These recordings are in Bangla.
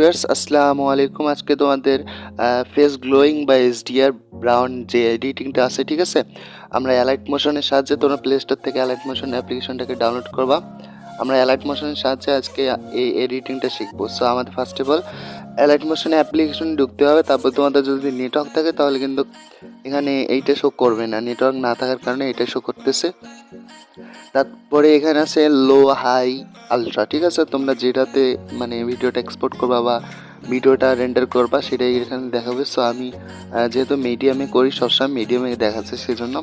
ভিউয়ার্স আসসালামু আলাইকুম। আজকে তোমাদের ফেস গ্লোয়িং বা HDR ব্রাউন যে এডিটিংটা আছে, ঠিক আছে, আমরা অ্যালাইট মোশনের সাহায্যে তোমরা প্লে স্টোর থেকে অ্যালাইট মোশন অ্যাপ্লিকেশনটাকে ডাউনলোড করবা। আমরা অ্যালাইট মোশনের সাহায্যে আজকে এই এডিটিংটা শিখবো। সো আমাদের ফার্স্ট অফ অল অ্যালাইট মোশনে অ্যাপ্লিকেশন ঢুকতে হবে। তারপর তোমাদের যদি নেটওয়ার্ক থাকে তাহলে কিন্তু এখানে এইটা শো করবে না, নেটওয়ার্ক না থাকার কারণে এটা শো করতেছে। তারপরে এখানে আছে লো, হাই, আলট্রা, ঠিক আছে। তোমরা যেটাতে মানে ভিডিওটা এক্সপোর্ট করবা বা ভিডিওটা রেন্ডার করবা সেটাই এখানে দেখাবে। সো আমি যেহেতু মিডিয়ামে করি, সবসময় মিডিয়ামে দেখাচ্ছে সেজন্য।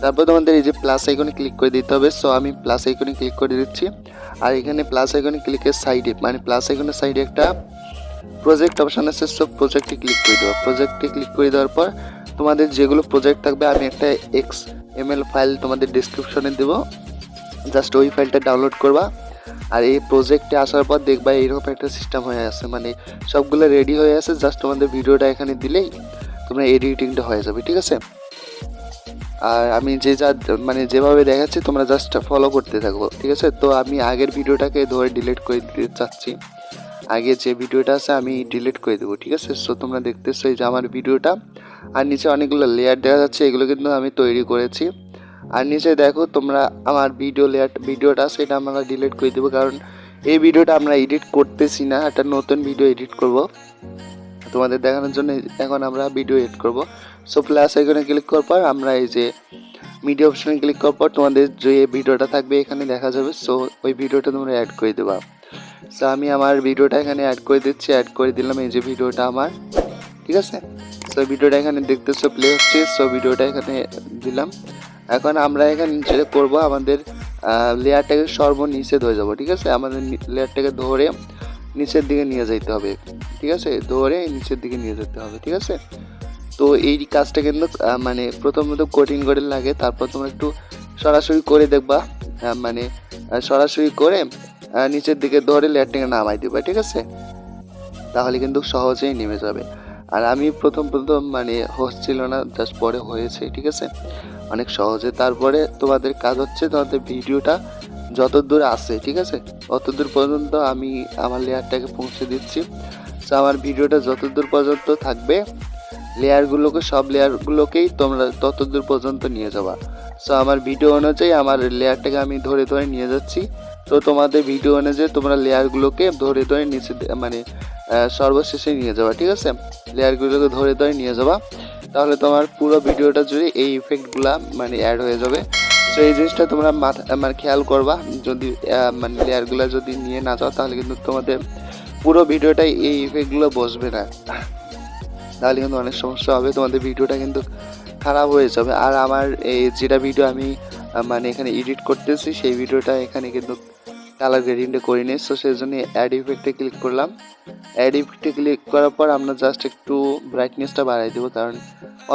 তারপর তোমাদের এই যে প্লাস আইকনে ক্লিক করে দিতে হবে। সো আমি প্লাস আইকনে ক্লিক করে দিচ্ছি। আর এখানে প্লাস আইকনে ক্লিকের সাইডে মানে প্লাস আইকনের সাইডে একটা প্রজেক্ট অপশান আছে। সো প্রজেক্টে ক্লিক করে দেবো। প্রজেক্টে ক্লিক করে দেওয়ার পর তোমাদের যেগুলো প্রজেক্ট থাকবে আমি একটা XML ফাইল তোমাদের ডিসক্রিপশনে দেবো, জাস্ট ওই ফাইলটা ডাউনলোড করবা। আর এই প্রজেক্টে আসার পর দেখবা এইরকম একটা সিস্টেম হয়ে আছে, মানে সবগুলো রেডি হয়ে আছে। জাস্ট তোমাদের ভিডিওটা এখানে দিলেই তোমরা এডিটিংটা হয়ে যাবে, ঠিক আছে। আর আমি মানে যেভাবে দেখাচ্ছি তোমরা জাস্ট ফলো করতে থাকবো, ঠিক আছে। তো আমি আগের ভিডিওটাকে ধরে ডিলিট করে দিতে চাচ্ছি। আগে যে ভিডিওটা আছে আমি ডিলিট করে দেবো, ঠিক আছে। সো তোমরা দেখতেছো এই যে আমার ভিডিওটা, আর নিচে অনেকগুলো লেয়ার দেখা যাচ্ছে, এগুলো কিন্তু আমি তৈরি করেছি। আর নিচে দেখো তোমরা আমার ভিডিওটা সেটা আমরা ডিলিট করে দেবো, কারণ এই ভিডিওটা আমরা এডিট করতেছি না, একটা নতুন ভিডিও এডিট করব তোমাদের দেখানোর জন্য। এখন আমরা ভিডিও এডিট করব। সো প্লাস আইকনে ক্লিক করার পর আমরা এই যে মিডিয়া অপশনে ক্লিক করার পর তোমাদের যে ভিডিওটা থাকবে এখানে দেখা যাবে। সো ওই ভিডিওটা তোমরা অ্যাড করে দেবা। সো আমি আমার ভিডিওটা এখানে অ্যাড করে দিচ্ছি, অ্যাড করে দিলাম। এই যে ভিডিওটা আমার, ঠিক আছে। সো ভিডিওটা এখানে দেখতেছো প্লে হচ্ছে। সো ভিডিওটা এখানে দিলাম। এখন আমরা এখানে যেটা করবো, আমাদের লেয়ারটাকে সর্বনিচে ধরে যাবো, ঠিক আছে। আমাদের লেয়ারটাকে ধরে নিচের দিকে নিয়ে যেতে হবে, ঠিক আছে। ধরে নিচের দিকে নিয়ে যেতে হবে, ঠিক আছে। তো এই কাজটা কিন্তু মানে প্রথমত কঠিন করে লাগে, তারপর তোমরা একটু সরাসরি করে দেখবা, মানে সরাসরি করে নিচের দিকে ধরে লেয়ারটাকে নামাই দিবা, ঠিক আছে। তাহলে কিন্তু সহজেই নেমে যাবে। আর আমি প্রথম মানে হচ্ছিল না, জাস্ট পরে হয়েছে, ঠিক আছে, অনেক সহজে। তারপরে তোমাদের কাজ হচ্ছে তোমাদের ভিডিওটা যত দূর আসে, ঠিক আছে, অত দূর পর্যন্ত আমি আমার লেয়ারটাকে পৌঁছে দিচ্ছি। তো আমার ভিডিওটা যত দূর পর্যন্ত থাকবে সব লেয়ারগুলোকেই তোমরা তত দূর পর্যন্ত নিয়ে যাবা। সো আমার ভিডিও অনুযায়ী আমার লেয়ারটাকে আমি ধরে ধরে নিয়ে যাচ্ছি। তো তোমাদের ভিডিও অনুযায়ী তোমরা লেয়ারগুলোকে ধরে ধরে নিচে মানে সর্বশেষে নিয়ে যাবা, ঠিক আছে। লেয়ারগুলোকে ধরে ধরে নিয়ে যাবা, তাহলে তোমার পুরো ভিডিওটা জুড়ে এই ইফেক্টগুলা মানে অ্যাড হয়ে যাবে। সো এই জিনিসটা তোমরা মানে খেয়াল করবা, যদি মানে লেয়ারগুলো যদি নিয়ে না যাও তাহলে কিন্তু তোমাদের পুরো ভিডিওটাই এই ইফেক্টগুলো বসবে না, তাহলে কিন্তু অনেক সমস্যা হবে, তোমাদের ভিডিওটা কিন্তু খারাপ হয়ে যাবে। আর আমার এই যেটা ভিডিও আমি মানে এখানে এডিট করতেছি সেই ভিডিওটা এখানে কিন্তু কালার গ্রেডিংটা করে নিই। সো সেই জন্য অ্যাড ইফেক্টে ক্লিক করলাম। অ্যাড ইফেক্টে ক্লিক করার পর আমরা জাস্ট একটু ব্রাইটনেসটা বাড়াই দেবো, কারণ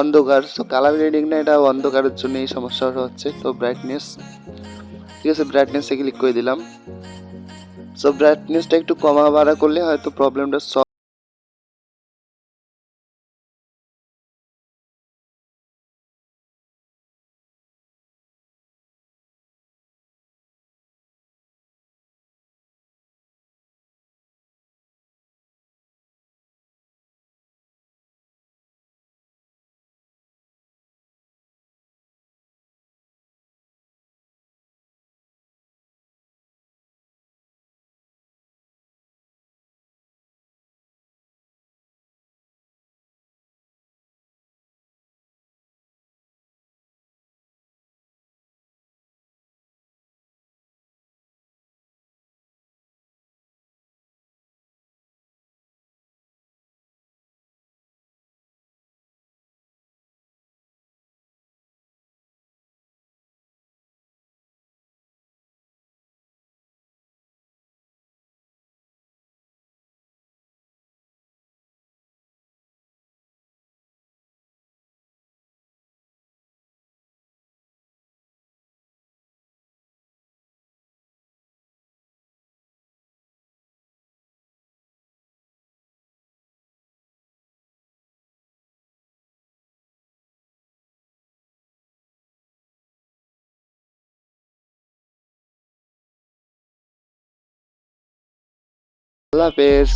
অন্ধকার। সো কালার গ্রেডিং না, এটা অন্ধকারের জন্য এই সমস্যাটা হচ্ছে। তো ব্রাইটনেস, ঠিক আছে, ব্রাইটনেসে ক্লিক করে দিলাম। সো ব্রাইটনেসটা একটু কমা বাড়া করলে হয়তো প্রবলেমটা সলভ। আল্লাহ হাফেজ।